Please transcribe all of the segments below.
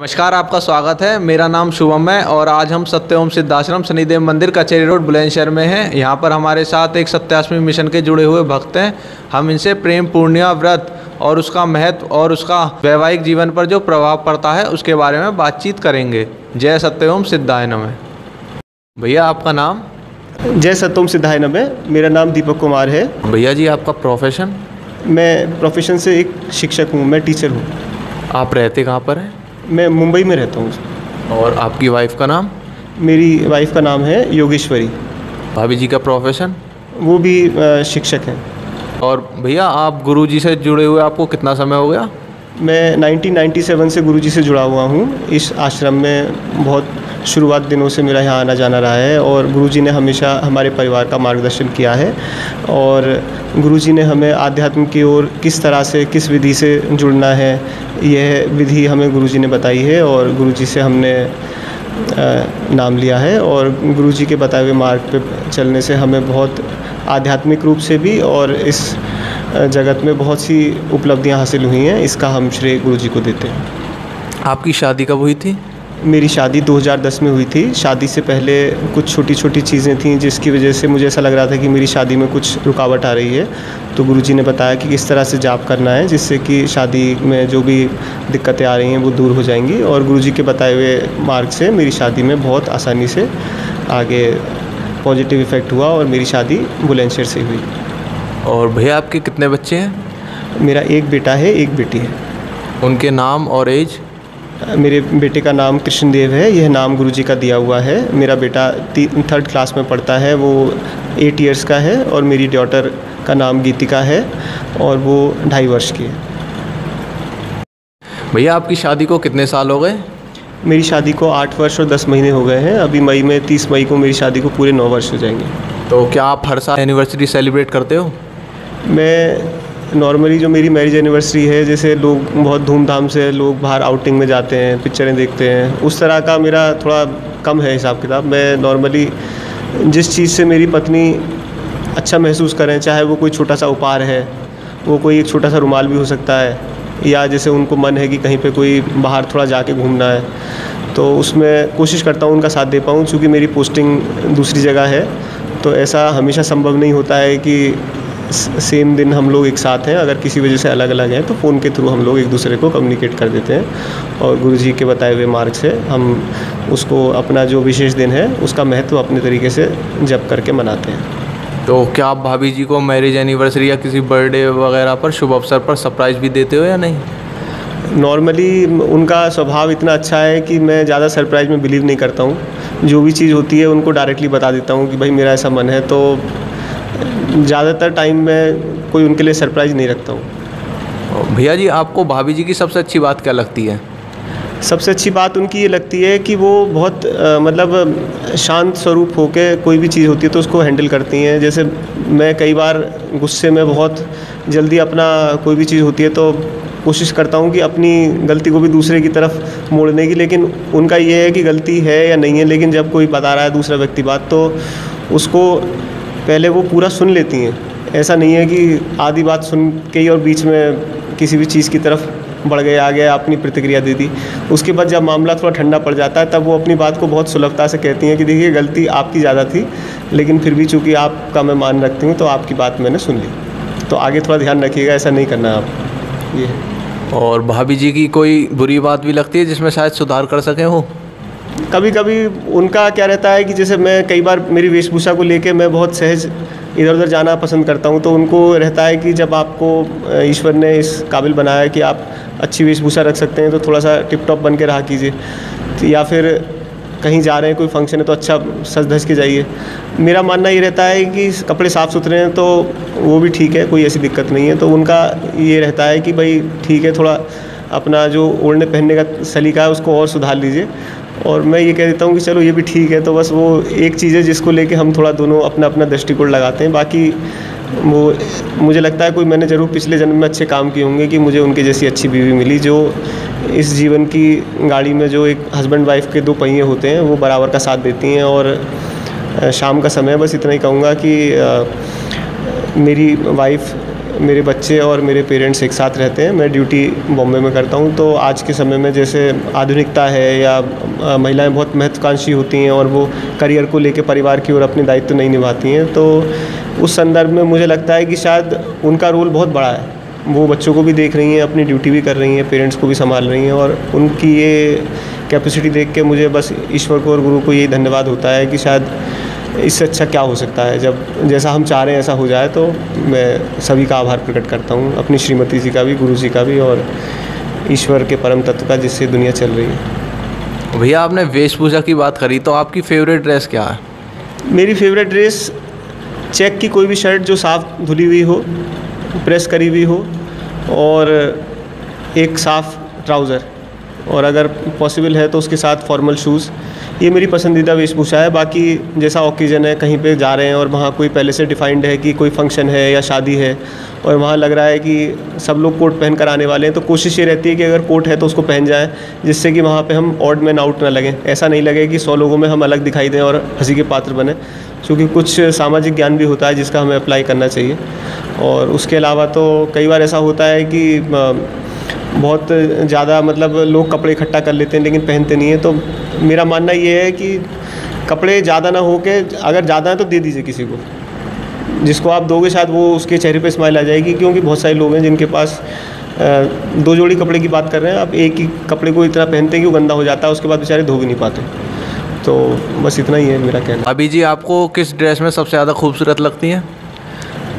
नमस्कार, आपका स्वागत है। मेरा नाम शुभम है और आज हम सत्यओम सिद्धाश्रम शनिदेव मंदिर कचेरी रोड बुलंदशहर में हैं। यहाँ पर हमारे साथ एक सत्याश्रमी मिशन के जुड़े हुए भक्त हैं। हम इनसे प्रेम पूर्णिमा व्रत और उसका महत्व और उसका वैवाहिक जीवन पर जो प्रभाव पड़ता है उसके बारे में बातचीत करेंगे। जय सत्यओम सिद्धाय नमः। भैया, आपका नाम? जय सत्यओम सिद्धाय नमः। मेरा नाम दीपक कुमार है। भैया जी, आपका प्रोफेशन? मैं प्रोफेशन से एक शिक्षक हूँ, मैं टीचर हूँ। आप रहते कहाँ पर हैं? मैं मुंबई में रहता हूँ। और आपकी वाइफ का नाम? मेरी वाइफ का नाम है योगेश्वरी। भाभी जी का प्रोफेशन? वो भी शिक्षक हैं। और भैया, आप गुरुजी से जुड़े हुए आपको कितना समय हो गया? मैं 1997 से गुरुजी से जुड़ा हुआ हूँ। इस आश्रम में बहुत शुरुआत दिनों से मेरा यहाँ आना जाना रहा है और गुरुजी ने हमेशा हमारे परिवार का मार्गदर्शन किया है। और गुरुजी ने हमें आध्यात्म की ओर किस तरह से, किस विधि से जुड़ना है, यह विधि हमें गुरुजी ने बताई है और गुरुजी से हमने नाम लिया है। और गुरुजी के बताए हुए मार्ग पे चलने से हमें बहुत आध्यात्मिक रूप से भी और इस जगत में बहुत सी उपलब्धियां हासिल हुई हैं। इसका हम श्रेय गुरुजी को देते हैं। आपकी शादी कब हुई थी? मेरी शादी 2010 में हुई थी। शादी से पहले कुछ छोटी छोटी चीज़ें थीं जिसकी वजह से मुझे ऐसा लग रहा था कि मेरी शादी में कुछ रुकावट आ रही है। तो गुरुजी ने बताया कि किस तरह से जाप करना है जिससे कि शादी में जो भी दिक्कतें आ रही हैं वो दूर हो जाएंगी। और गुरुजी के बताए हुए मार्ग से मेरी शादी में बहुत आसानी से आगे पॉजिटिव इफ़ेक्ट हुआ और मेरी शादी बुलंदशहर से हुई। और भैया, आपके कितने बच्चे हैं? मेरा एक बेटा है, एक बेटी है। उनके नाम और एज? मेरे बेटे का नाम कृष्णदेव है। यह नाम गुरुजी का दिया हुआ है। मेरा बेटा 3rd क्लास में पढ़ता है, वो 8 इयर्स का है। और मेरी डॉटर का नाम गीतिका है और वो 2.5 वर्ष की है। भैया, आपकी शादी को कितने साल हो गए? मेरी शादी को 8 वर्ष और 10 महीने हो गए हैं। अभी मई में 30 मई को मेरी शादी को पूरे 9 वर्ष हो जाएंगे। तो क्या आप हर साल एनिवर्सरी सेलिब्रेट करते हो? मैं नॉर्मली जो मेरी मैरिज एनिवर्सरी है, जैसे लोग बहुत धूमधाम से लोग बाहर आउटिंग में जाते हैं, पिक्चरें देखते हैं, उस तरह का मेरा थोड़ा कम है हिसाब किताब। मैं नॉर्मली जिस चीज़ से मेरी पत्नी अच्छा महसूस करें, चाहे वो कोई छोटा सा उपहार है, वो कोई एक छोटा सा रुमाल भी हो सकता है, या जैसे उनको मन है कि कहीं पे कोई बाहर थोड़ा जाके घूमना है, तो उसमें कोशिश करता हूँ उनका साथ दे पाऊँ। चूँकि मेरी पोस्टिंग दूसरी जगह है तो ऐसा हमेशा संभव नहीं होता है कि सेम दिन हम लोग एक साथ हैं। अगर किसी वजह से अलग अलग हैं तो फ़ोन के थ्रू हम लोग एक दूसरे को कम्युनिकेट कर देते हैं और गुरुजी के बताए हुए मार्ग से हम उसको अपना जो विशेष दिन है उसका महत्व अपने तरीके से जप करके मनाते हैं। तो क्या आप भाभी जी को मैरिज एनिवर्सरी या किसी बर्थडे वगैरह पर, शुभ अवसर पर सरप्राइज़ भी देते हो या नहीं? नॉर्मली उनका स्वभाव इतना अच्छा है कि मैं ज़्यादा सरप्राइज़ में बिलीव नहीं करता हूँ। जो भी चीज़ होती है उनको डायरेक्टली बता देता हूँ कि भाई मेरा ऐसा मन है। तो ज़्यादातर टाइम में कोई उनके लिए सरप्राइज़ नहीं रखता हूँ। भैया जी, आपको भाभी जी की सबसे अच्छी बात क्या लगती है? सबसे अच्छी बात उनकी ये लगती है कि वो बहुत मतलब शांत स्वरूप होके कोई भी चीज़ होती है तो उसको हैंडल करती हैं। जैसे मैं कई बार गुस्से में बहुत जल्दी अपना कोई भी चीज़ होती है तो कोशिश करता हूँ कि अपनी गलती को भी दूसरे की तरफ मोड़ने की, लेकिन उनका ये है कि गलती है या नहीं है, लेकिन जब कोई बता रहा है दूसरा व्यक्ति बात तो उसको पहले वो पूरा सुन लेती हैं। ऐसा नहीं है कि आधी बात सुन के ही और बीच में किसी भी चीज़ की तरफ बढ़ गए, आ गया, अपनी प्रतिक्रिया दे दी। उसके बाद जब मामला थोड़ा ठंडा पड़ जाता है तब वो अपनी बात को बहुत सुलभता से कहती हैं कि देखिए गलती आपकी ज़्यादा थी, लेकिन फिर भी चूँकि आपका मैं मान रखती हूँ तो आपकी बात मैंने सुन ली, तो आगे थोड़ा ध्यान रखिएगा, ऐसा नहीं करना आप। ये और भाभी जी की कोई बुरी बात भी लगती है जिसमें शायद सुधार कर सकें हो? कभी कभी उनका क्या रहता है कि जैसे मैं कई बार मेरी वेशभूषा को लेके मैं बहुत सहज इधर उधर जाना पसंद करता हूँ, तो उनको रहता है कि जब आपको ईश्वर ने इस काबिल बनाया है कि आप अच्छी वेशभूषा रख सकते हैं तो थोड़ा सा टिप टॉप बन के रहा कीजिए। तो या फिर कहीं जा रहे हैं, कोई फंक्शन है तो अच्छा सज धज के जाइए। मेरा मानना ये रहता है कि कपड़े साफ़ सुथरे हैं तो वो भी ठीक है, कोई ऐसी दिक्कत नहीं है। तो उनका ये रहता है कि भाई ठीक है, थोड़ा अपना जो ओढ़ने पहनने का सलीका है उसको और सुधार लीजिए। और मैं ये कह देता हूँ कि चलो ये भी ठीक है। तो बस वो एक चीज़ है जिसको लेके हम थोड़ा दोनों अपना अपना दृष्टिकोण लगाते हैं। बाकी वो मुझे लगता है कोई मैंने ज़रूर पिछले जन्म में अच्छे काम किए होंगे कि मुझे उनकी जैसी अच्छी बीवी मिली, जो इस जीवन की गाड़ी में जो एक हस्बैंड वाइफ के 2 पहिए होते हैं वो बराबर का साथ देती हैं। और शाम का समय बस इतना ही कहूँगा कि मेरी वाइफ मेरे बच्चे और मेरे पेरेंट्स एक साथ रहते हैं। मैं ड्यूटी बॉम्बे में करता हूँ। तो आज के समय में जैसे आधुनिकता है या महिलाएं बहुत महत्वाकांक्षी होती हैं और वो करियर को लेकर परिवार की ओर अपने दायित्व नहीं निभाती हैं, तो उस संदर्भ में मुझे लगता है कि शायद उनका रोल बहुत बड़ा है। वो बच्चों को भी देख रही हैं, अपनी ड्यूटी भी कर रही हैं, पेरेंट्स को भी संभाल रही हैं, और उनकी ये कैपेसिटी देख के मुझे बस ईश्वर को और गुरु को यही धन्यवाद होता है कि शायद इससे अच्छा क्या हो सकता है। जब जैसा हम चाह रहे हैं ऐसा हो जाए, तो मैं सभी का आभार प्रकट करता हूँ, अपनी श्रीमती जी का भी, गुरु जी का भी, और ईश्वर के परम तत्व का जिससे दुनिया चल रही है। भैया आपने वेशभूषा की बात करी, तो आपकी फेवरेट ड्रेस क्या है? मेरी फेवरेट ड्रेस चेक की कोई भी शर्ट जो साफ़ धुली हुई हो, प्रेस करी हुई हो, और एक साफ़ ट्राउज़र, और अगर पॉसिबल है तो उसके साथ फॉर्मल शूज़। ये मेरी पसंदीदा वेशभूषा है। बाकी जैसा ओकेजन है, कहीं पे जा रहे हैं और वहाँ कोई पहले से डिफाइंड है कि कोई फंक्शन है या शादी है, और वहाँ लग रहा है कि सब लोग कोट पहन कर आने वाले हैं, तो कोशिश ये रहती है कि अगर कोट है तो उसको पहन जाए, जिससे कि वहाँ पे हम ऑड मैन आउट ना लगें। ऐसा नहीं लगे कि 100 लोगों में हम अलग दिखाई दें और हंसी के पात्र बने, क्योंकि कुछ सामाजिक ज्ञान भी होता है जिसका हमें अप्लाई करना चाहिए। और उसके अलावा तो कई बार ऐसा होता है कि बहुत ज़्यादा मतलब लोग कपड़े इकट्ठा कर लेते हैं लेकिन पहनते नहीं हैं। तो मेरा मानना ये है कि कपड़े ज़्यादा ना हो के, अगर ज़्यादा है तो दे दीजिए किसी को, जिसको आप दोगे शायद वो उसके चेहरे पे स्माइल आ जाएगी। क्योंकि बहुत सारे लोग हैं जिनके पास 2 जोड़ी कपड़े की बात कर रहे हैं, आप एक ही कपड़े को इतना पहनते हैं कि वो गंदा हो जाता है, उसके बाद बेचारे धो भी नहीं पाते। तो बस इतना ही है मेरा कहना। अभी जी आपको किस ड्रेस में सबसे ज़्यादा खूबसूरत लगती हैं?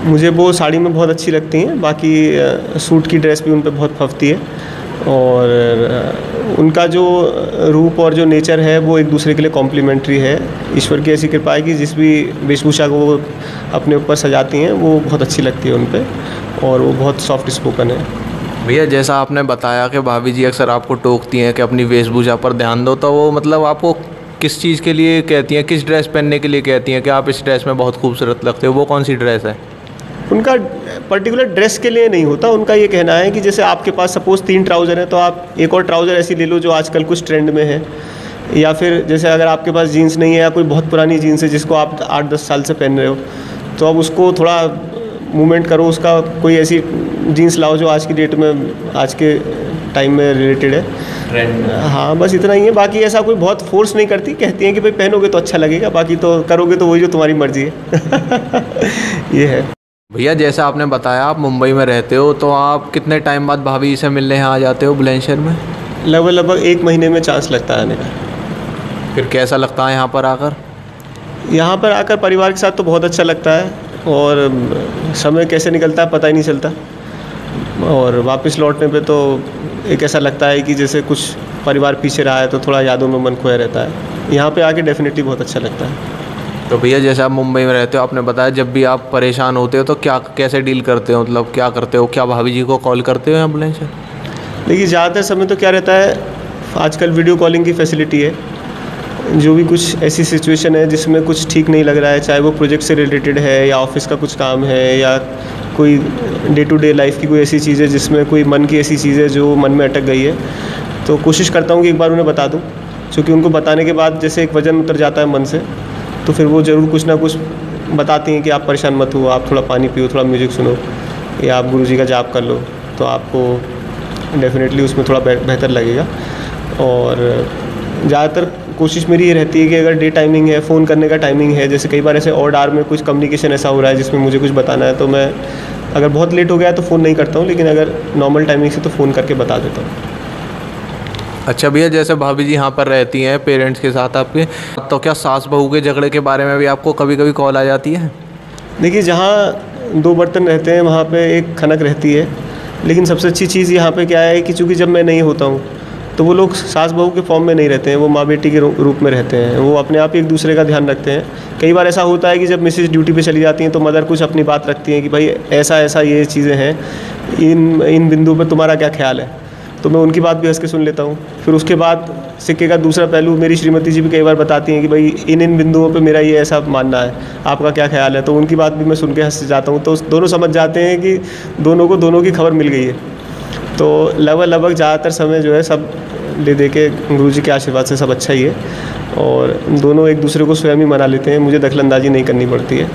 मुझे वो साड़ी में बहुत अच्छी लगती हैं, बाकी सूट की ड्रेस भी उन पे बहुत फबती है, और उनका जो रूप और जो नेचर है वो एक दूसरे के लिए कॉम्प्लीमेंट्री है। ईश्वर की ऐसी कृपा है कि जिस भी वेशभूषा को वो अपने ऊपर सजाती हैं वो बहुत अच्छी लगती है उन पे, और वो बहुत सॉफ्ट स्पोकन है। भैया जैसा आपने बताया कि भाभी जी अक्सर आपको टोकती हैं कि अपनी वेशभूषा पर ध्यान दो, तो वो मतलब आपको किस चीज़ के लिए कहती हैं, किस ड्रेस पहनने के लिए कहती हैं कि आप इस ड्रेस में बहुत खूबसूरत लगते हो? वो कौन सी ड्रेस है? उनका पर्टिकुलर ड्रेस के लिए नहीं होता, उनका ये कहना है कि जैसे आपके पास सपोज़ 3 ट्राउज़र हैं, तो आप एक और ट्राउज़र ऐसी ले लो जो आजकल कुछ ट्रेंड में है, या फिर जैसे अगर आपके पास जीन्स नहीं है या कोई बहुत पुरानी जीन्स है जिसको आप 8-10 साल से पहन रहे हो, तो अब उसको थोड़ा मूवमेंट करो, उसका कोई ऐसी जीन्स लाओ जो आज की डेट में, आज के टाइम में रिलेटेड है, ट्रेंड। हाँ, बस इतना ही है। बाकी ऐसा कोई बहुत फोर्स नहीं करती, कहती हैं कि भाई पहनोगे तो अच्छा लगेगा, बाकी तो करोगे तो वही जो तुम्हारी मर्ज़ी है। ये है। भैया जैसा आपने बताया आप मुंबई में रहते हो, तो आप कितने टाइम बाद भाभी से मिलने यहाँ आ जाते हो बुलंदशहर में? लगभग 1 महीने में चांस लगता है आने का। फिर कैसा लगता है यहाँ पर आकर? यहाँ पर आकर परिवार के साथ तो बहुत अच्छा लगता है, और समय कैसे निकलता है पता ही नहीं चलता, और वापस लौटने पे तो एक ऐसा लगता है कि जैसे कुछ परिवार पीछे रहा है, तो थोड़ा यादों में मन खोया रहता है। यहाँ पे आके डेफिनेटली बहुत अच्छा लगता है। तो भैया जैसे आप मुंबई में रहते हो, आपने बताया जब भी आप परेशान होते हो तो क्या कैसे डील करते हो, मतलब क्या करते हो? क्या भाभी जी को कॉल करते हो यहाँ बुलंदशहर? देखिए ज़्यादातर समय तो क्या रहता है, आजकल वीडियो कॉलिंग की फैसिलिटी है। जो भी कुछ ऐसी सिचुएशन है जिसमें कुछ ठीक नहीं लग रहा है, चाहे वो प्रोजेक्ट से रिलेटेड है या ऑफिस का कुछ काम है या कोई डे टू डे लाइफ की कोई ऐसी चीज़ है जिसमें कोई मन की ऐसी चीज़ है जो मन में अटक गई है, तो कोशिश करता हूँ कि एक बार उन्हें बता दूँ, क्योंकि उनको बताने के बाद जैसे एक वजन उतर जाता है मन से, तो फिर वो ज़रूर कुछ ना कुछ बताती हैं कि आप परेशान मत हो, आप थोड़ा पानी पियो, थोड़ा म्यूज़िक सुनो, या आप गुरुजी का जाप कर लो, तो आपको डेफिनेटली उसमें थोड़ा बेहतर लगेगा। और ज़्यादातर कोशिश मेरी ये रहती है कि अगर डे टाइमिंग है, फ़ोन करने का टाइमिंग है, जैसे कई बार ऐसे ऑड आवर में कुछ कम्युनिकेशन ऐसा हो रहा है जिसमें मुझे कुछ बताना है, तो मैं अगर बहुत लेट हो गया तो फ़ोन नहीं करता हूँ, लेकिन अगर नॉर्मल टाइमिंग से तो फ़ोन करके बता देता हूँ। अच्छा भैया जैसे भाभी जी यहाँ पर रहती हैं पेरेंट्स के साथ आपके, तो क्या सास बहू के झगड़े के बारे में भी आपको कभी कभी कॉल आ जाती है? देखिए जहाँ 2 बर्तन रहते हैं वहाँ पे एक खनक रहती है, लेकिन सबसे अच्छी चीज़ यहाँ पे क्या है कि चूँकि जब मैं नहीं होता हूँ तो वो लोग सास बहू के फॉर्म में नहीं रहते हैं, वो माँ बेटी के रूप में रहते हैं। वो अपने आप ही एक दूसरे का ध्यान रखते हैं। कई बार ऐसा होता है कि जब मिसेज ड्यूटी पे चली जाती हैं तो मदर कुछ अपनी बात रखती हैं कि भाई ऐसा ऐसा ये चीज़ें हैं, इन बिंदु पर तुम्हारा क्या ख्याल है, तो मैं उनकी बात भी हंस के सुन लेता हूँ। फिर उसके बाद सिक्के का दूसरा पहलू मेरी श्रीमती जी भी कई बार बताती हैं कि भाई इन बिंदुओं पे मेरा ये ऐसा मानना है, आपका क्या ख्याल है, तो उनकी बात भी मैं सुन के हंस जाता हूँ। तो दोनों समझ जाते हैं कि दोनों को दोनों की खबर मिल गई है। तो लगभग ज़्यादातर समय जो है सब दे के गुरुजी के आशीर्वाद से सब अच्छा ही है, और दोनों एक दूसरे को स्वयं ही मना लेते हैं, मुझे दखलंदाजी नहीं करनी पड़ती है।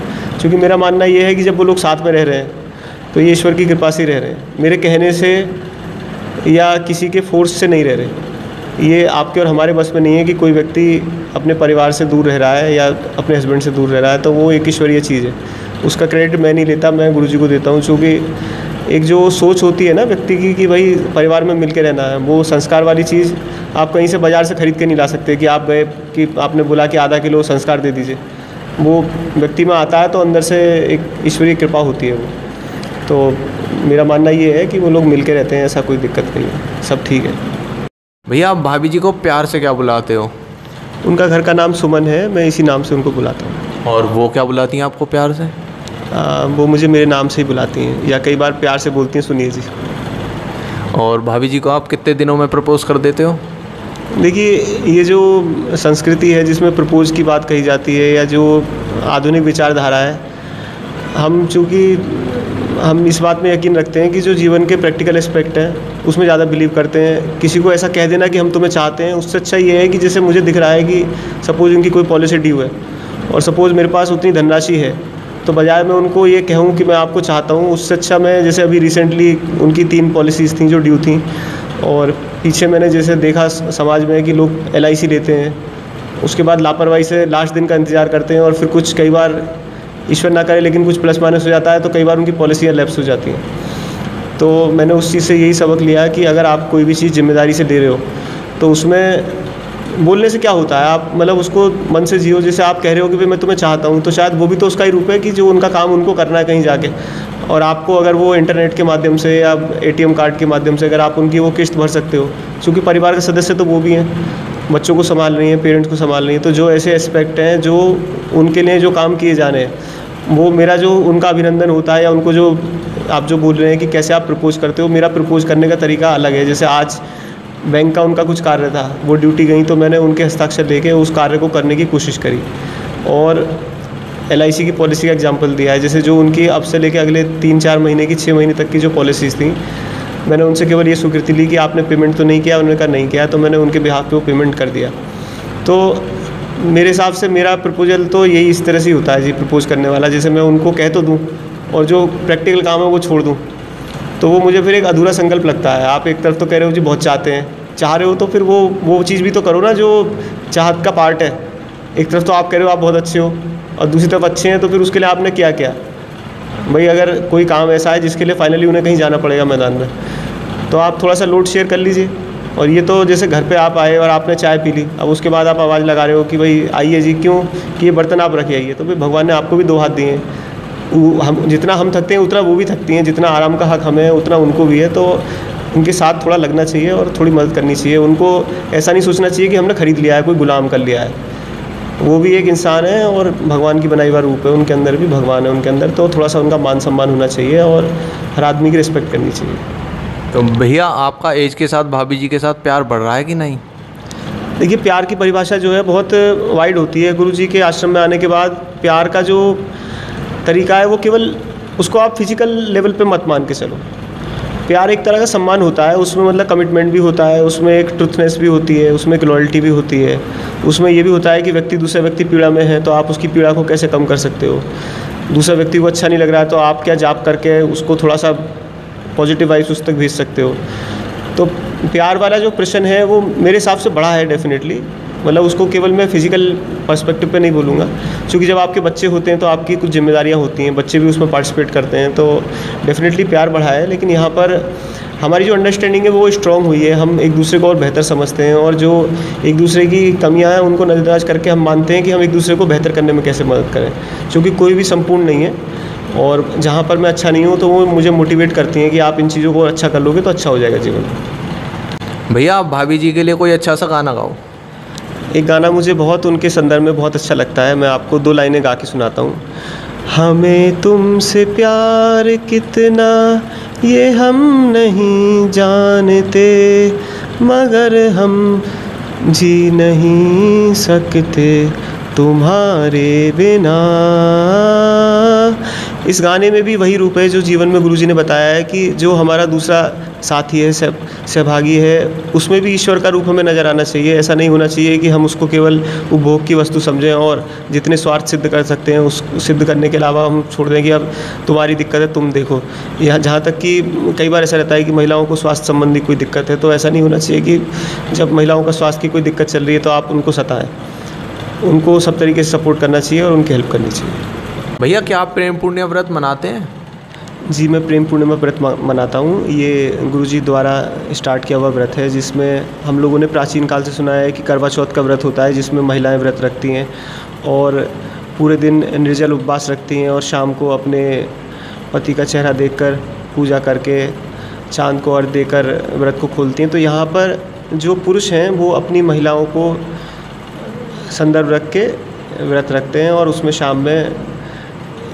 क्योंकि मेरा मानना ये है कि जब वो लोग साथ में रह रहे हैं तो ये ईश्वर की कृपा से रह रहे हैं, मेरे कहने से या किसी के फोर्स से नहीं रह रहे। ये आपके और हमारे बस में नहीं है कि कोई व्यक्ति अपने परिवार से दूर रह रहा है या अपने हस्बैंड से दूर रह रहा है, तो वो एक ईश्वरीय चीज़ है। उसका क्रेडिट मैं नहीं लेता, मैं गुरुजी को देता हूँ। क्योंकि एक जो सोच होती है ना व्यक्ति की कि भाई परिवार में मिल के रहना है, वो संस्कार वाली चीज़ आप कहीं से बाज़ार से ख़रीद के नहीं ला सकते कि आप गए कि आपने बोला कि आधा किलो संस्कार दे दीजिए। वो व्यक्ति में आता है तो अंदर से एक ईश्वरीय कृपा होती है वो। तो मेरा मानना ये है कि वो लोग मिल के रहते हैं, ऐसा कोई दिक्कत नहीं है, सब ठीक है। भैया आप भाभी जी को प्यार से क्या बुलाते हो? उनका घर का नाम सुमन है, मैं इसी नाम से उनको बुलाता हूँ। और वो क्या बुलाती हैं आपको प्यार से? वो मुझे मेरे नाम से ही बुलाती हैं या कई बार प्यार से बोलती हैं सुनिए जी। और भाभी जी को आप कितने दिनों में प्रपोज़ कर देते हो? देखिए, ये जो संस्कृति है जिसमें प्रपोज की बात कही जाती है या जो आधुनिक विचारधारा है, हम इस बात में यकीन रखते हैं कि जो जीवन के प्रैक्टिकल एस्पेक्ट हैं उसमें ज़्यादा बिलीव करते हैं। किसी को ऐसा कह देना कि हम तुम्हें चाहते हैं, उससे अच्छा ये है कि जैसे मुझे दिख रहा है कि सपोज़ उनकी कोई पॉलिसी ड्यू है और सपोज़ मेरे पास उतनी धनराशि है, तो बजाय मैं उनको ये कहूँ कि मैं आपको चाहता हूँ, उससे अच्छा मैं जैसे अभी रिसेंटली उनकी 3 पॉलिसीज़ थी जो ड्यू थी, और पीछे मैंने जैसे देखा समाज में कि लोग LIC लेते हैं, उसके बाद लापरवाही से लास्ट दिन का इंतज़ार करते हैं और फिर कुछ कई बार ईश्वर ना करे लेकिन कुछ प्लस माइनस हो जाता है, तो कई बार उनकी पॉलिसियाँ लैप्स हो जाती हैं। तो मैंने उस चीज़ से यही सबक लिया कि अगर आप कोई भी चीज़ जिम्मेदारी से दे रहे हो तो उसमें बोलने से क्या होता है, आप मतलब उसको मन से जियो। जैसे आप कह रहे हो कि भाई मैं तुम्हें चाहता हूँ, तो शायद वो भी तो उसका ही रूप है कि जो उनका काम उनको करना है कहीं जाके, और आपको अगर वो इंटरनेट के माध्यम से या ATM कार्ड के माध्यम से अगर आप उनकी वो किस्त भर सकते हो, क्योंकि परिवार के सदस्य तो वो भी हैं, बच्चों को संभाल रही हैं, पेरेंट्स को संभाल रही हैं, तो जो ऐसे एस्पेक्ट हैं जो उनके लिए जो काम किए जाने हैं, वो मेरा जो उनका अभिनंदन होता है या उनको जो आप जो बोल रहे हैं कि कैसे आप प्रपोज़ करते हो, मेरा प्रपोज़ करने का तरीका अलग है। जैसे आज बैंक का उनका कुछ कार्य था, वो ड्यूटी गई तो मैंने उनके हस्ताक्षर लेके उस कार्य को करने की कोशिश करी। और LIC की पॉलिसी का एग्जांपल दिया है, जैसे जो उनकी अब से लेके अगले 3-4 महीने की 6 महीने तक की जो पॉलिसीज़ थी, मैंने उनसे केवल ये स्वीकृति ली कि आपने पेमेंट तो नहीं किया। उन्होंने कहा नहीं किया, तो मैंने उनके बिहाफ पे वो पेमेंट कर दिया। तो मेरे हिसाब से मेरा प्रपोजल तो यही इस तरह से ही होता है जी, प्रपोज़ करने वाला। जैसे मैं उनको कह तो दूँ और जो प्रैक्टिकल काम है वो छोड़ दूँ, तो वो मुझे फिर एक अधूरा संकल्प लगता है। आप एक तरफ तो कह रहे हो जी बहुत चाहते हैं, चाह रहे हो तो फिर वो चीज़ भी तो करो ना जो चाहत का पार्ट है। एक तरफ तो आप कह रहे हो आप बहुत अच्छे हो और दूसरी तरफ अच्छे हैं, तो फिर उसके लिए आपने क्या किया भाई? अगर कोई काम ऐसा है जिसके लिए फाइनली उन्हें कहीं जाना पड़ेगा मैदान में, तो आप थोड़ा सा लोड शेयर कर लीजिए। और ये तो जैसे घर पे आप आए और आपने चाय पी ली, अब उसके बाद आप आवाज़ लगा रहे हो कि भाई आइए जी, क्यों कि ये बर्तन आप रखे आइए, तो भाई भगवान ने आपको भी 2 हाथ दिए हैं। हम जितना हम थकते हैं उतना वो भी थकती हैं, जितना आराम का हक हमें उतना उनको भी है। तो उनके साथ थोड़ा लगना चाहिए और थोड़ी मदद करनी चाहिए। उनको ऐसा नहीं सोचना चाहिए कि हमने ख़रीद लिया है, कोई गुलाम कर लिया है। वो भी एक इंसान है और भगवान की बनाई हुआ रूप है, उनके अंदर भी भगवान है उनके अंदर। तो थोड़ा सा उनका मान सम्मान होना चाहिए और हर आदमी की रिस्पेक्ट करनी चाहिए। तो भैया आपका एज के साथ भाभी जी के साथ प्यार बढ़ रहा है कि नहीं? देखिए, प्यार की परिभाषा जो है बहुत वाइड होती है। गुरु जी के आश्रम में आने के बाद प्यार का जो तरीका है वो केवल उसको आप फिजिकल लेवल पे मत मान के चलो। प्यार एक तरह का सम्मान होता है, उसमें मतलब कमिटमेंट भी होता है, उसमें एक ट्रुथनेस भी होती है, उसमें एक लॉयल्टी भी होती है, उसमें ये भी होता है कि दूसरा व्यक्ति पीड़ा में है तो आप उसकी पीड़ा को कैसे कम कर सकते हो। दूसरा व्यक्ति को अच्छा नहीं लग रहा है तो आप क्या जाप करके उसको थोड़ा सा पॉजिटिव वाइब्स उस तक भेज सकते हो। तो प्यार वाला जो प्रश्न है वो मेरे हिसाब से बड़ा है डेफिनेटली। मतलब उसको केवल मैं फिजिकल पर्सपेक्टिव पे नहीं बोलूँगा, क्योंकि जब आपके बच्चे होते हैं तो आपकी कुछ जिम्मेदारियाँ होती हैं, बच्चे भी उसमें पार्टिसिपेट करते हैं, तो डेफिनेटली प्यार बढ़ा है। लेकिन यहाँ पर हमारी जो अंडरस्टैंडिंग है वो स्ट्रॉन्ग हुई है, हम एक दूसरे को और बेहतर समझते हैं, और जो एक दूसरे की कमियाँ हैं उनको नज़रअंदाज करके हम मानते हैं कि हम एक दूसरे को बेहतर करने में कैसे मदद करें, क्योंकि कोई भी संपूर्ण नहीं है। और जहाँ पर मैं अच्छा नहीं हूँ तो वो मुझे मोटिवेट करती हैं कि आप इन चीज़ों को अच्छा कर लोगे तो अच्छा हो जाएगा जीवन। भैया आप भाभी जी के लिए कोई अच्छा सा गाना गाओ। एक गाना मुझे बहुत उनके संदर्भ में बहुत अच्छा लगता है, मैं आपको 2 लाइनें गा के सुनाता हूँ। हमें तुमसे प्यार कितना ये हम नहीं जानते, मगर हम जी नहीं सकते तुम्हारे बिना। इस गाने में भी वही रूप है जो जीवन में गुरुजी ने बताया है कि जो हमारा दूसरा साथी है, सहभागी है, उसमें भी ईश्वर का रूप हमें नज़र आना चाहिए। ऐसा नहीं होना चाहिए कि हम उसको केवल उपभोग की वस्तु समझें और जितने स्वार्थ सिद्ध कर सकते हैं उस सिद्ध करने के अलावा हम छोड़ दें कि अब तुम्हारी दिक्कत है तुम देखो। यहाँ जहाँ तक कि कई बार ऐसा रहता है कि महिलाओं को स्वास्थ्य संबंधी कोई दिक्कत है, तो ऐसा नहीं होना चाहिए कि जब महिलाओं का स्वास्थ्य की कोई दिक्कत चल रही है तो आप उनको सताएँ। उनको सब तरीके से सपोर्ट करना चाहिए और उनकी हेल्प करनी चाहिए। भैया क्या आप प्रेम पूर्णिमा व्रत मनाते हैं? जी, मैं प्रेम पूर्णिमा व्रत मनाता हूँ। ये गुरुजी द्वारा स्टार्ट किया हुआ व्रत है, जिसमें हम लोगों ने प्राचीन काल से सुना है कि करवा चौथ का व्रत होता है, जिसमें महिलाएं व्रत रखती हैं और पूरे दिन निर्जल उपवास रखती हैं और शाम को अपने पति का चेहरा देखकर पूजा करके चाँद को अर्घ्य देकर व्रत को खोलती हैं। तो यहाँ पर जो पुरुष हैं वो अपनी महिलाओं को संदर्भ रख के व्रत रखते हैं और उसमें शाम में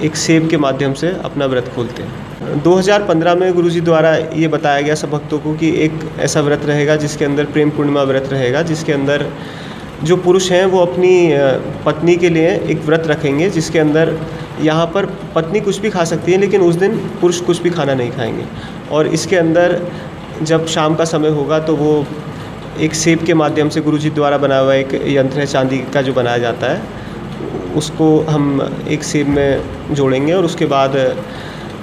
एक सेब के माध्यम से अपना व्रत खोलते हैं। 2015 में गुरुजी द्वारा ये बताया गया सब भक्तों को कि एक ऐसा व्रत रहेगा जिसके अंदर प्रेम पूर्णिमा व्रत रहेगा, जिसके अंदर जो पुरुष हैं वो अपनी पत्नी के लिए एक व्रत रखेंगे, जिसके अंदर यहाँ पर पत्नी कुछ भी खा सकती है लेकिन उस दिन पुरुष कुछ भी खाना नहीं खाएंगे। और इसके अंदर जब शाम का समय होगा तो वो एक सेब के माध्यम से गुरुजी द्वारा बनाया हुआ एक यंत्र है चांदी का जो बनाया जाता है, उसको हम एक सेब में जोड़ेंगे और उसके बाद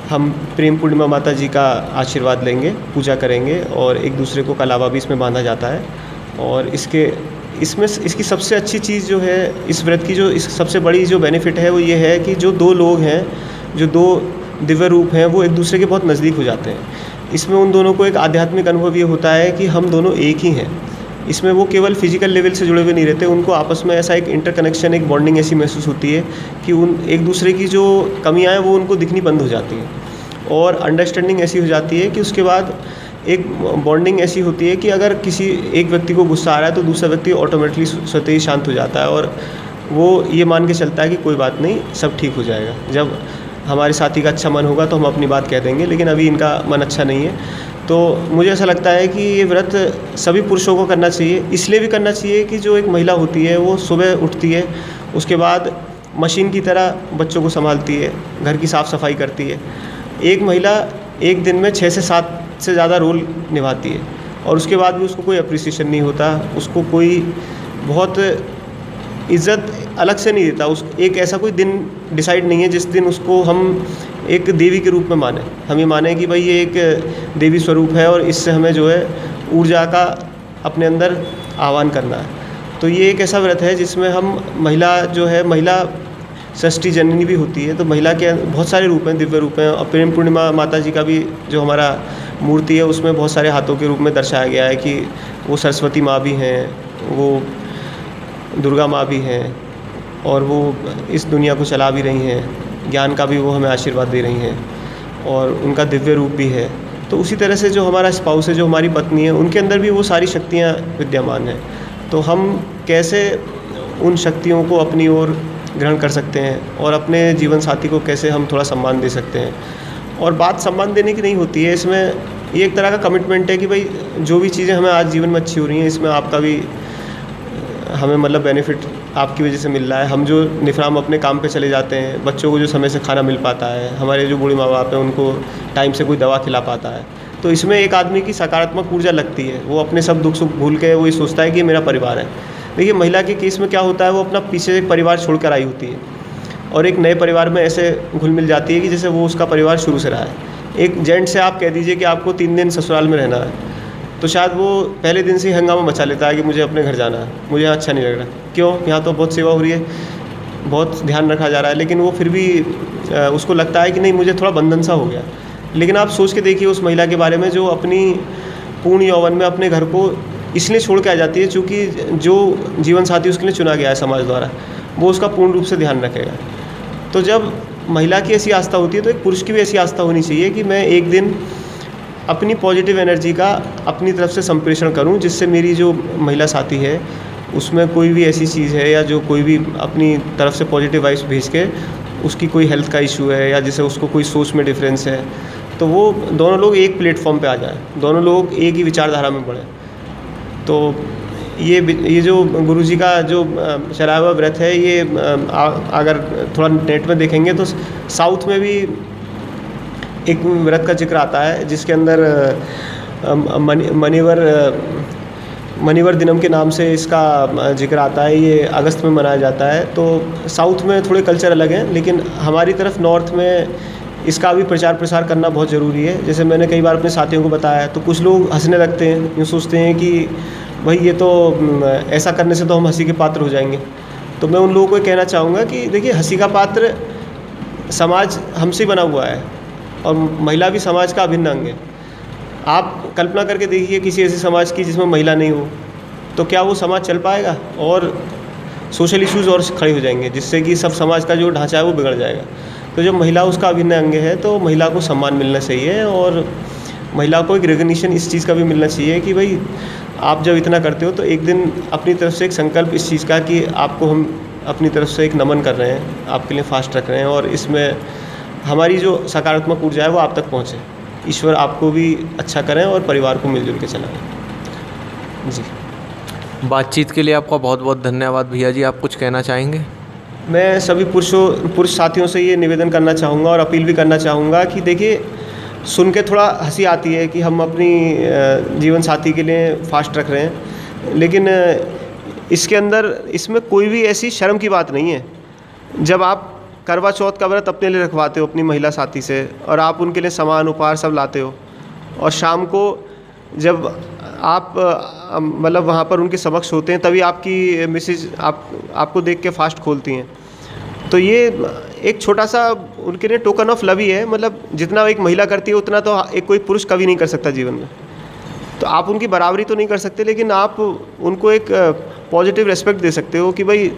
हम प्रेम पूर्णिमा माता जी का आशीर्वाद लेंगे, पूजा करेंगे और एक दूसरे को कलावा भी इसमें बांधा जाता है। और इसकी सबसे अच्छी चीज़ जो है इस व्रत की, जो इस सबसे बड़ी जो बेनिफिट है वो ये है कि जो दो लोग हैं, जो दो दिव्य रूप हैं, वो एक दूसरे के बहुत नज़दीक हो जाते हैं। इसमें उन दोनों को एक आध्यात्मिक अनुभव ये होता है कि हम दोनों एक ही हैं। इसमें वो केवल फिजिकल लेवल से जुड़े हुए नहीं रहते, उनको आपस में ऐसा एक इंटरकनेक्शन, एक बॉन्डिंग ऐसी महसूस होती है कि उन एक दूसरे की जो कमियां हैं वो उनको दिखनी बंद हो जाती हैं और अंडरस्टैंडिंग ऐसी हो जाती है कि उसके बाद एक बॉन्डिंग ऐसी होती है कि अगर किसी एक व्यक्ति को गुस्सा आ रहा है तो दूसरा व्यक्ति ऑटोमेटिकली स्वतः ही शांत हो जाता है और वो ये मान के चलता है कि कोई बात नहीं, सब ठीक हो जाएगा। जब हमारे साथी का अच्छा मन होगा तो हम अपनी बात कह देंगे, लेकिन अभी इनका मन अच्छा नहीं है। तो मुझे ऐसा लगता है कि ये व्रत सभी पुरुषों को करना चाहिए। इसलिए भी करना चाहिए कि जो एक महिला होती है वो सुबह उठती है, उसके बाद मशीन की तरह बच्चों को संभालती है, घर की साफ़ सफाई करती है। एक महिला एक दिन में 6 से 7 से ज़्यादा रोल निभाती है और उसके बाद भी उसको कोई अप्रिसिएशन नहीं होता, उसको कोई बहुत इज़्ज़त अलग से नहीं देता। उस एक ऐसा कोई दिन डिसाइड नहीं है जिस दिन उसको हम एक देवी के रूप में माने। हम ये माने कि भाई ये एक देवी स्वरूप है और इससे हमें जो है ऊर्जा का अपने अंदर आह्वान करना है। तो ये एक ऐसा व्रत है जिसमें हम महिला जो है, महिला षष्ठी जननी भी होती है, तो महिला के बहुत सारे रूप हैं, दिव्य रूप हैं। और प्रेम पूर्णिमा माता जी का भी जो हमारा मूर्ति है उसमें बहुत सारे हाथों के रूप में दर्शाया गया है कि वो सरस्वती माँ भी हैं, वो दुर्गा माँ भी हैं और वो इस दुनिया को चला भी रही हैं, ज्ञान का भी वो हमें आशीर्वाद दे रही हैं और उनका दिव्य रूप भी है। तो उसी तरह से जो हमारा स्पाउस है, जो हमारी पत्नी है, उनके अंदर भी वो सारी शक्तियाँ विद्यमान हैं। तो हम कैसे उन शक्तियों को अपनी ओर ग्रहण कर सकते हैं और अपने जीवन साथी को कैसे हम थोड़ा सम्मान दे सकते हैं। और बात सम्मान देने की नहीं होती है, इसमें ये एक तरह का कमिटमेंट है कि भाई जो भी चीज़ें हमें आज जीवन में अच्छी हो रही हैं इसमें आपका भी हमें मतलब बेनिफिट आपकी वजह से मिल रहा है। हम जो निफराम अपने काम पे चले जाते हैं, बच्चों को जो समय से खाना मिल पाता है, हमारे जो बूढ़े माँ बाप हैं उनको टाइम से कोई दवा खिला पाता है, तो इसमें एक आदमी की सकारात्मक ऊर्जा लगती है। वो अपने सब दुख सुख भूल के वो ये सोचता है कि मेरा परिवार है। देखिए महिला के केस में क्या होता है, वो अपना पीछे एक परिवार छोड़ कर आई होती है और एक नए परिवार में ऐसे घुल मिल जाती है कि जैसे वो उसका परिवार शुरू से रहा है। एक जेंट से आप कह दीजिए कि आपको 3 दिन ससुराल में रहना है, तो शायद वो पहले दिन से ही हंगामा मचा लेता है कि मुझे अपने घर जाना है, मुझे यहाँ अच्छा नहीं लग रहा। क्यों? यहाँ तो बहुत सेवा हो रही है, बहुत ध्यान रखा जा रहा है, लेकिन वो फिर भी उसको लगता है कि नहीं, मुझे थोड़ा बंधन सा हो गया। लेकिन आप सोच के देखिए उस महिला के बारे में जो अपनी पूर्ण यौवन में अपने घर को इसलिए छोड़ के आ जाती है चूँकि जो जीवन साथी उसके लिए चुना गया है समाज द्वारा, वो उसका पूर्ण रूप से ध्यान रखेगा। तो जब महिला की ऐसी आस्था होती है तो एक पुरुष की भी ऐसी आस्था होनी चाहिए कि मैं एक दिन अपनी पॉजिटिव एनर्जी का अपनी तरफ से संप्रेषण करूं, जिससे मेरी जो महिला साथी है उसमें कोई भी ऐसी चीज़ है या जो कोई भी अपनी तरफ से पॉजिटिव वाइब्स भेज के उसकी कोई हेल्थ का इशू है या जैसे उसको कोई सोच में डिफरेंस है, तो वो दोनों लोग एक प्लेटफॉर्म पे आ जाए, दोनों लोग एक ही विचारधारा में बढ़ें। तो ये जो गुरुजी का जो चलाया हुआ व्रत है, ये अगर थोड़ा नेट में देखेंगे तो साउथ में भी एक व्रत का जिक्र आता है, जिसके अंदर मणिवर दिनम के नाम से इसका जिक्र आता है। ये अगस्त में मनाया जाता है। तो साउथ में थोड़े कल्चर अलग हैं, लेकिन हमारी तरफ नॉर्थ में इसका भी प्रचार प्रसार करना बहुत ज़रूरी है। जैसे मैंने कई बार अपने साथियों को बताया, तो कुछ लोग हंसने लगते हैं, यूँ सोचते हैं कि भाई ये तो ऐसा करने से तो हम हंसी के पात्र हो जाएंगे। तो मैं उन लोगों को कहना चाहूँगा कि देखिए, हंसी का पात्र समाज हमसे बना हुआ है और महिला भी समाज का अभिन्न अंग है। आप कल्पना करके देखिए किसी ऐसे समाज की जिसमें महिला नहीं हो, तो क्या वो समाज चल पाएगा? और सोशल इश्यूज़ और खड़े हो जाएंगे, जिससे कि सब समाज का जो ढांचा है वो बिगड़ जाएगा। तो जो महिला उसका अभिन्न अंग है, तो महिला को सम्मान मिलना चाहिए और महिला को एक रिकग्निशन इस चीज़ का भी मिलना चाहिए कि भाई आप जब इतना करते हो तो एक दिन अपनी तरफ से एक संकल्प इस चीज़ का कि आपको हम अपनी तरफ से एक नमन कर रहे हैं, आपके लिए फास्ट रख रहे हैं और इसमें हमारी जो सकारात्मक ऊर्जा है वो आप तक पहुँचे। ईश्वर आपको भी अच्छा करें और परिवार को मिलजुल के चलाएं। जी, बातचीत के लिए आपका बहुत बहुत धन्यवाद भैया जी। आप कुछ कहना चाहेंगे? मैं सभी पुरुष साथियों से ये निवेदन करना चाहूँगा और अपील भी करना चाहूँगा कि देखिए, सुन के थोड़ा हंसी आती है कि हम अपनी जीवन साथी के लिए फास्ट रख रहे हैं, लेकिन इसके अंदर इसमें कोई भी ऐसी शर्म की बात नहीं है। जब आप करवा चौथ का व्रत अपने लिए रखवाते हो अपनी महिला साथी से और आप उनके लिए सामान उपहार सब लाते हो, और शाम को जब आप मतलब वहाँ पर उनके समक्ष होते हैं, तभी आपकी मिसेज आपको देख के फास्ट खोलती हैं, तो ये एक छोटा सा उनके लिए टोकन ऑफ लव ही है। मतलब जितना एक महिला करती है उतना तो एक कोई पुरुष कभी नहीं कर सकता जीवन में। तो आप उनकी बराबरी तो नहीं कर सकते, लेकिन आप उनको एक पॉजिटिव रेस्पेक्ट दे सकते हो कि भाई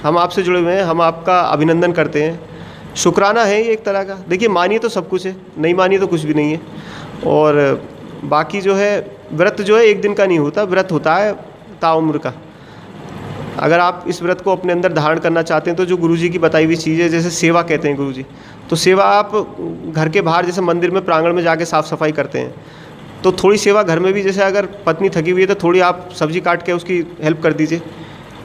हम आपसे जुड़े हुए हैं, हम आपका अभिनंदन करते हैं, शुक्राना है ये एक तरह का। देखिए, मानिए तो सब कुछ है, नहीं मानिए तो कुछ भी नहीं है। और बाकी जो है व्रत जो है एक दिन का नहीं होता, व्रत होता है ताउम्र का। अगर आप इस व्रत को अपने अंदर धारण करना चाहते हैं तो जो गुरुजी की बताई हुई चीज़ है, जैसे सेवा कहते हैं गुरुजी, तो सेवा आप घर के बाहर जैसे मंदिर में प्रांगण में जाके साफ़ सफाई करते हैं, तो थोड़ी सेवा घर में भी, जैसे अगर पत्नी थकी हुई है तो थोड़ी आप सब्जी काट के उसकी हेल्प कर दीजिए।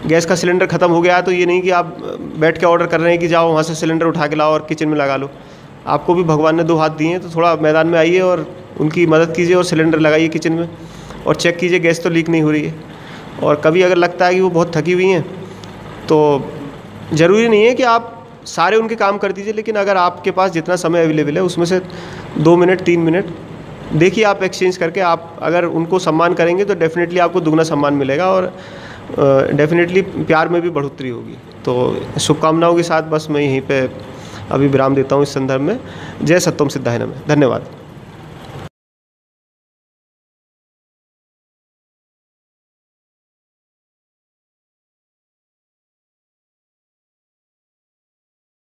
गैस का सिलेंडर ख़त्म हो गया है तो ये नहीं कि आप बैठ के ऑर्डर कर रहे हैं कि जाओ वहाँ से सिलेंडर उठा के लाओ और किचन में लगा लो। आपको भी भगवान ने 2 हाथ दिए हैं, तो थोड़ा मैदान में आइए और उनकी मदद कीजिए और सिलेंडर लगाइए किचन में और चेक कीजिए गैस तो लीक नहीं हो रही है। और कभी अगर लगता है कि वो बहुत थकी हुई हैं तो ज़रूरी नहीं है कि आप सारे उनके काम कर दीजिए, लेकिन अगर आपके पास जितना समय अवेलेबल है उसमें से 2 मिनट 3 मिनट देखिए, आप एक्सचेंज करके आप अगर उनको सम्मान करेंगे तो डेफिनेटली आपको दुगना सम्मान मिलेगा और डेफिनेटली प्यार में भी बढ़ोतरी होगी। तो शुभकामनाओं के साथ बस मैं यहीं पे अभी विराम देता हूँ इस संदर्भ में। जय सत्यम सिद्धाय नमः। धन्यवाद।